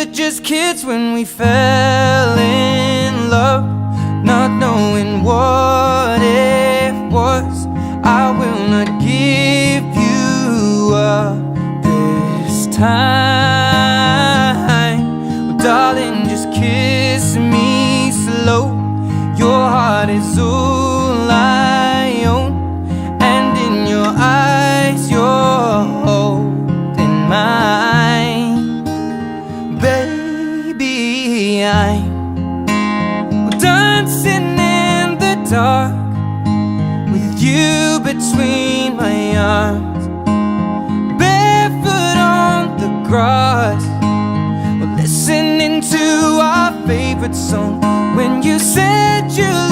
were just kids when we fell in love, not knowing what it was. I will not give you up this time. Well, darling, just kiss me slow. Your heart is all I own, and in your eyes you're holding mine. Baby, I'm dancing in the dark with you between my arms, barefoot on the grass. We're listening to our favorite song when you said you